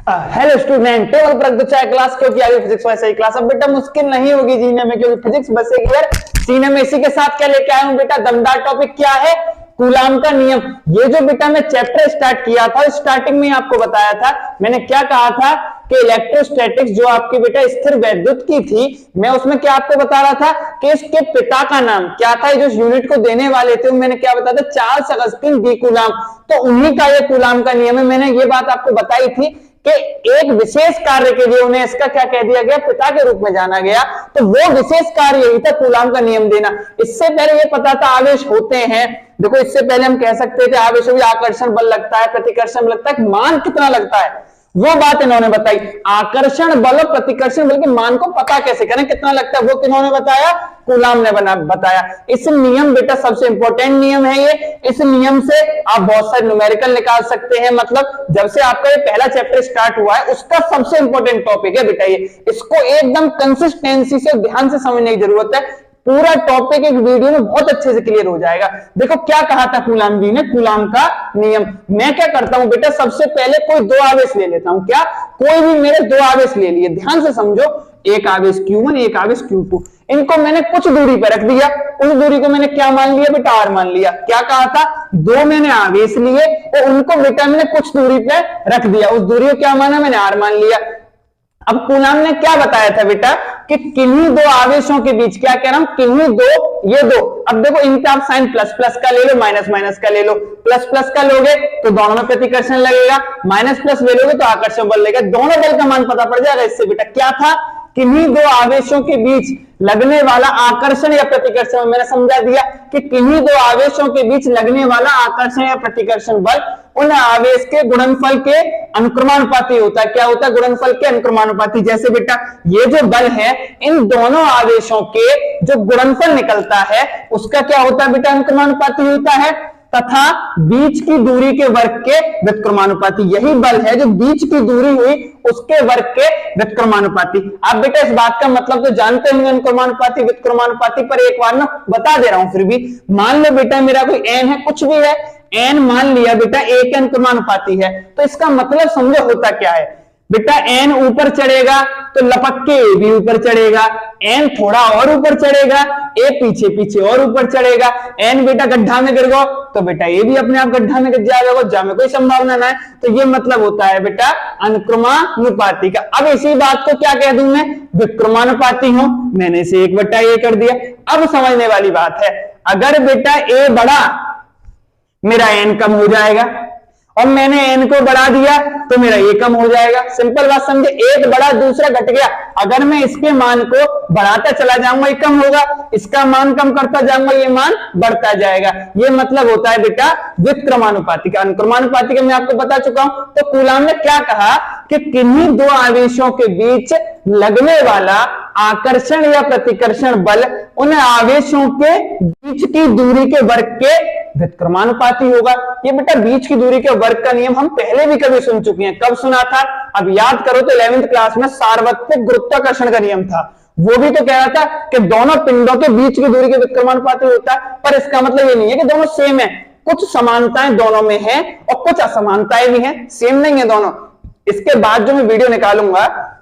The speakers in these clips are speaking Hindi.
हेलो स्टूडेंट, टेबल पर रख दो चाहे क्लास, क्योंकि आगे फिजिक्स वैसे ही क्लास। अब बेटा मुश्किल नहीं होगी जीने में, क्योंकि फिजिक्स बसेगी यार सीने में। इसी के साथ क्या लेके आया हूं बेटा, दमदार टॉपिक क्या है, कूलाम का नियम। ये जो बेटा मैं चैप्टर स्टार्ट किया था, स्टार्टिंग में आपको बताया था, मैंने क्या कहा था कि इलेक्ट्रोस्टैटिक्स जो आपकी बेटा स्थिर वैद्युत की थी, मैं उसमें क्या आपको बता रहा था कि इसके पिता का नाम क्या था, जो यूनिट को देने वाले थे, मैंने क्या बताया था, चार्ल्स अगस्टिन डी कूलाम। तो उन्हीं का ये कूलाम का नियम है। मैंने ये बात आपको बताई थी कि एक विशेष कार्य के लिए उन्हें इसका क्या कह दिया गया, पिता के रूप में जाना गया। तो वो विशेष कार्य यही था, कूलाम का नियम देना। इससे पहले ये पता था आवेश होते हैं। देखो इससे पहले हम कह सकते थे आवेशों में आकर्षण बल लगता है, प्रतिकर्षण बल लगता है, मान कितना लगता है, वो बात इन्होंने बताई। आकर्षण बल और प्रतिकर्षण बल के मान को पता कैसे करें, कितना लगता है, वो किन्होंने बताया, कूलाम ने बताया। इस नियम बेटा सबसे इंपॉर्टेंट नियम है ये। इस नियम से आप बहुत सारे न्यूमेरिकल निकाल सकते हैं। मतलब जब से आपका ये पहला चैप्टर स्टार्ट हुआ है, उसका सबसे इंपॉर्टेंट टॉपिक है बेटा ये। इसको एकदम कंसिस्टेंसी से ध्यान से समझने की जरूरत है। पूरा टॉपिक एक वीडियो में बहुत अच्छे से क्लियर हो जाएगा। देखो क्या कहा था कूलाम जी ने, कूलाम का नियम। मैं क्या करता हूं बेटा, सबसे पहले कोई दो आवेश ले लेता हूं। क्या, कोई भी मेरे दो आवेश ले लिए, ध्यान से समझो। एक आवेश Q1, एक आवेश Q2, इनको मैंने कुछ दूरी पर रख दिया। उस दूरी को मैंने क्या मान लिया बेटा, R मान लिया। क्या कहा था, दो मैंने आवेश लिए और उनको बेटा मैंने कुछ दूरी पर रख दिया। उस दूरी को क्या माना, मैंने R मान लिया। अब कूलाम ने क्या बताया था बेटा कि किन्हीं दो आवेशों के बीच, क्या कह रहा हूं, किन्हीं दो, ये दो। अब देखो इनका आप साइन प्लस प्लस का ले लो, माइनस माइनस का ले लो। प्लस प्लस का लोगे तो दोनों में प्रतिकर्षण लगेगा, माइनस प्लस ले लोगे तो आकर्षण बल लगेगा। दोनों बल का मान पता पड़ जाएगा इससे बेटा। क्या था, किन्हीं दो आवेशों के बीच लगने वाला आकर्षण या प्रतिकर्षण। मैंने समझा दिया कि किन्हीं दो आवेशों के बीच लगने वाला आकर्षण या प्रतिकर्षण बल उन आवेश के गुणनफल के अनुक्रमानुपाती होता है। क्या होता है, गुणनफल के अनुक्रमानुपाती। जैसे बेटा ये जो बल है, इन दोनों आवेशों के जो गुणनफल निकलता है उसका क्या होता है बेटा, अनुक्रमानुपाती होता है। तथा बीच की दूरी के वर्ग के व्युत्क्रमानुपाती। यही बल है जो बीच की दूरी हुई उसके वर्ग के व्युत्क्रमानुपाती। आप बेटा इस बात का मतलब तो जानते होंगे, अनुक्रमानुपाती व्युत्क्रमानुपाती, पर एक बार ना बता दे रहा हूं फिर भी। मान लो बेटा मेरा कोई n है, कुछ भी है, n मान लिया बेटा a के अनुक्रमानुपाती है, तो इसका मतलब समझो होता क्या है बेटा, n ऊपर चढ़ेगा तो लपक के a भी ऊपर चढ़ेगा, n थोड़ा और ऊपर चढ़ेगा, a पीछे पीछे और ऊपर चढ़ेगा। n बेटा गड्ढा में गिर गो तो बेटा a भी अपने आप गड्ढा में गिर जाएगा, जा में कोई संभावना ना है। तो ये मतलब होता है बेटा अनुक्रमानुपाती का। अब इसी बात को क्या कह दूं मैं, व्युत्क्रमानुपाती हूं, मैंने इसे 1/a कर दिया। अब समझने वाली बात है, अगर बेटा a बड़ा, मेरा n कम हो जाएगा, और मैंने n को बढ़ा दिया तो मेरा a कम हो जाएगा। सिंपल बात समझे, एक बड़ा दूसरा घट गया। अगर मैं इसके मान को बढ़ाता चला जाऊंगा ये कम होगा, इसका मान कम करता जाऊंगा ये मान बढ़ता जाएगा। ये मतलब होता है बेटा व्युत्क्रमानुपाती का। अनुक्रमानुपाती का मैं आपको बता चुका हूं। तो कूलाम ने क्या कहा कि किन्हीं दो आवेशों के बीच लगने वाला आकर्षण या प्रतिकर्षण बल उन आवेशों के बीच की दूरी के वर्ग के व्युत्क्रमानुपाती होगा। ये बेटा बीच की दूरी के वर्ग का नियम हम पहले भी कभी सुन चुके हैं। कब सुना था, अब याद करो तो 11वीं क्लास में सार्वत्रिक गुरुत्वाकर्षण का नियम था। वो भी तो कह रहा था कि दोनों पिंडों के बीच की दूरी के व्युत्क्रमानुपाती होता है। पर इसका मतलब ये नहीं है कि दोनों सेम है, कुछ समानताएं दोनों में है और कुछ असमानताएं भी हैं, सेम नहीं है दोनों। इसके बाद जो मैं वीडियो निकालूंगा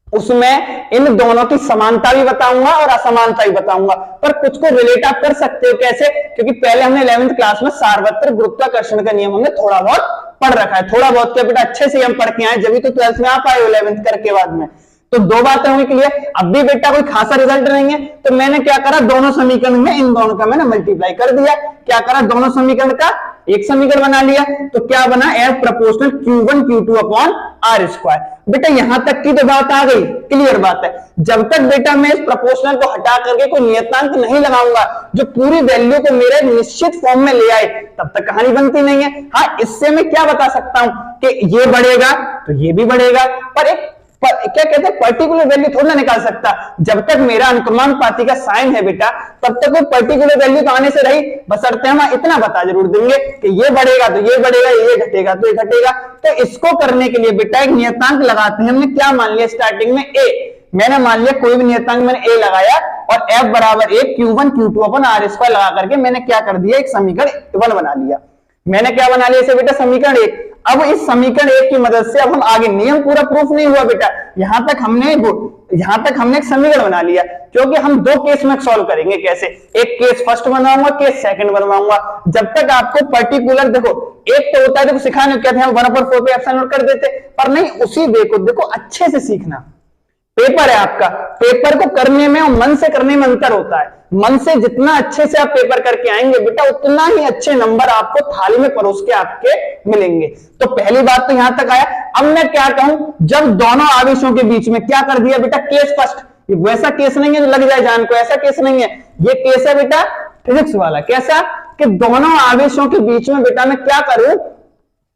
उसमें इन दोनों की समानता भी बताऊंगा और असमानता भी बताऊंगा। पर कुछ को रिलेट आप कर सकते हो कैसे, क्योंकि पहले हमने 11वीं क्लास में सार्वत्रिक गुरुत्वाकर्षण का नियम हमने थोड़ा बहुत पढ़ रखा है। थोड़ा बहुत क्या बेटा, अच्छे से हम पढ़ के आए, जब तो 12th में आप आए हो 11th करके बाद में। तो दो बातें होंगी क्लियर। अब भी बेटा कोई खासा रिजल्ट नहीं है, तो मैंने क्या करा, दोनों समीकरण में इन दोनों का मैंने मल्टीप्लाई कर दिया। क्या करा, दोनों समीकरण का एक समीकरण बना लिया। तो क्या बना, F proportional Q1 Q2 upon R square. बेटा यहां तक की तो बात आ गई, क्लियर बात है। जब तक बेटा मैं इस प्रोपोर्शनल को हटा करके कोई नियतांक नहीं लगाऊंगा जो पूरी वैल्यू को मेरे निश्चित फॉर्म में ले आए, तब तक कहानी बनती नहीं है। हाँ, इससे मैं क्या बता सकता हूं कि ये बढ़ेगा तो ये भी बढ़ेगा, पर एक क्या कहते हैं, पर्टिकुलर वैल्यू थोड़ा ना निकाल सकता। जब तक मेरा अनुक्रमानुपाती का साइन है बेटा, तब तक कोई पर्टिकुलर वैल्यू तो आने से रही, बशर्ते हम इतना बता जरूर देंगे कि ये बढ़ेगा तो ये बढ़ेगा, ये घटेगा तो ये घटेगा। तो इसको करने के लिए बेटा एक नियतांक लगाते हैं। हमने क्या मान लिया स्टार्टिंग में, a। मैंने मान लिया कोई भी नियतांक मैंने a लगाया और F बराबर a Q1 Q2 upon R square लगा करके मैंने क्या कर दिया, एक समीकरण 1 बना लिया। मैंने क्या बना लिया इसे बेटा, समीकरण 1। अब इस समीकरण 1 की मदद से अब हम आगे, नियम पूरा प्रूफ नहीं हुआ बेटा, यहां तक हमने एक समीकरण बना लिया, क्योंकि हम दो केस में सॉल्व करेंगे। कैसे? एक केस फर्स्ट बनवाऊंगा, केस सेकंड बनवाऊंगा। जब तक आपको पर्टिकुलर, देखो एक तो होता है, देखो सिखाने कहते हैं 1/4 पे एप्सिलॉन नॉट कर देते, पर नहीं, उसी देखो अच्छे से सीखना। पेपर है आपका, पेपर को करने में और मन से करने में अंतर होता है। मन से जितना अच्छे से आप पेपर करके आएंगे बेटा, उतना ही अच्छे नंबर आपको थाली में परोस के आपके मिलेंगे। तो पहली बात तो यहां तक आया। अब मैं क्या कहूं, जब दोनों आवेशों के बीच में क्या कर दिया बेटा, केस फर्स्ट। वैसा केस नहीं है जो लग जाए जान को, ऐसा केस नहीं है, ये केस है बेटा फिजिक्स वाला। कैसा? कि दोनों आवेशों के बीच में बेटा मैं क्या करूं,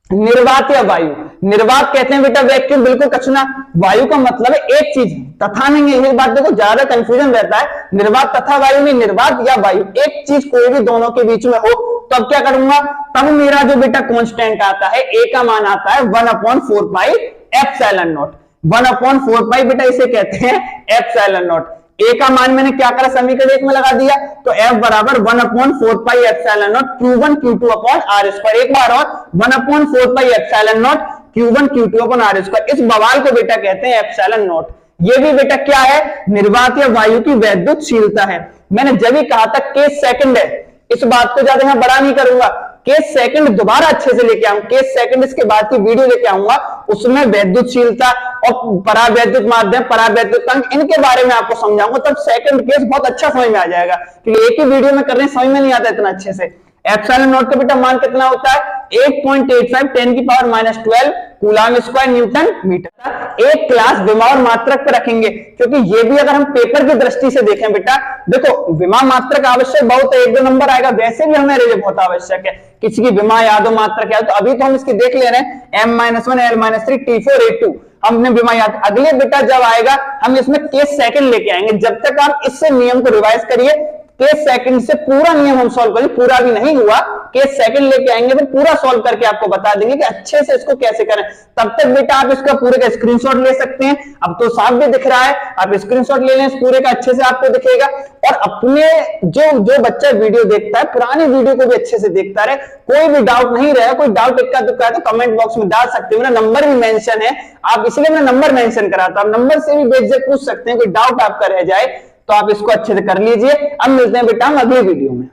निर्वात या वायु। निर्वात कहते हैं बेटा वैक्यूम, बिल्कुल कचना। वायु का मतलब है एक चीज, तथा नहीं है। ये बात देखो ज्यादा कंफ्यूजन रहता है, निर्वात तथा वायु में, निर्वात या वायु, एक चीज कोई भी दोनों के बीच में हो, तो अब क्या करूंगा, तब मेरा जो बेटा कांस्टेंट आता है, ए का मान आता है 1/4 पाई एप्सिलॉन नॉट। 1/4 पाई बेटा इसे कहते हैं एप्सिलॉन नॉट। ए का मान मैंने क्या करा, समीकरण 1 में लगा दिया, तो F बराबर 1/4 pi epsilon not Q1 Q2 upon R square. एक बार और 1/4 pi epsilon not Q1 Q2 upon R square. इस बवाल को बेटा कहते हैं एप्सिलॉन नॉट। ये भी बेटा क्या है, निर्वात या वायु की वैद्युतशीलता है। मैंने जब ही कहा था केस सेकंड है, इस बात को ज्यादा यहां बड़ा नहीं करूंगा, केस सेकंड दोबारा अच्छे से लेके आऊंगा, केस सेकंड इसके बाद की वीडियो लेके आऊंगा, उसमें वैद्युतशीलता और परावैद्युत माध्यम, परावैद्युत अंक, इनके बारे में आपको समझाऊंगा। तब सेकंड केस बहुत अच्छा समझ में आ जाएगा, क्योंकि एक ही वीडियो में करने समझ में नहीं आता इतना अच्छे से। एप्सिलॉन नॉट का बेटा मान कितना होता है, 8.85 10⁻12 कूलम स्क्वायर न्यूटन मीटर। एक क्लास विमा और मात्रक पर रखेंगे, क्योंकि ये भी अगर हम पेपर की दृष्टि से देखें बेटा, देखो विमा मात्रक आवश्यक बहुत है, 1-2 नंबर आएगा, वैसे भी हमारे लिए बहुत आवश्यक है। किसी की विमा याद हो, मात्रक याद, तो अभी तो हम इसकी देख ले रहे हैं, M-1 L-3 T4 A2 हमने विमा याद। अगले बेटा जब आएगा हम इसमें केस सेकंड लेके आएंगे। जब तक आप इससे नियम को रिवाइज करिए, केस सेकंड से पूरा नियम हम सॉल्व करेंगे, पूरा भी नहीं हुआ, केस सेकंड लेके आएंगे फिर पूरा सॉल्व करके आपको बता देंगे कि अच्छे से इसको कैसे करें। तब तक बेटा आप इसका पूरे का स्क्रीनशॉट ले सकते हैं, अब तो साफ भी दिख रहा है, आप स्क्रीनशॉट ले लें, इस पूरे का अच्छे से आपको दिखेगा। और अपने जो बच्चा वीडियो देखता है, पुरानी वीडियो को भी अच्छे से देखता रहे, कोई भी डाउट नहीं रहा, कोई डाउट इक्का दुक्का है तो कमेंट बॉक्स में डाल सकते हैं। मेरा नंबर भी मेंशन है, आप इसलिए मैंने नंबर मेंशन करा था, आप नंबर से भी बेझिझक पूछ सकते हैं, कोई डाउट आपका रह जाए तो आप इसको अच्छे से कर लीजिए। अब मिलते हैं बेटा हम अगले वीडियो में।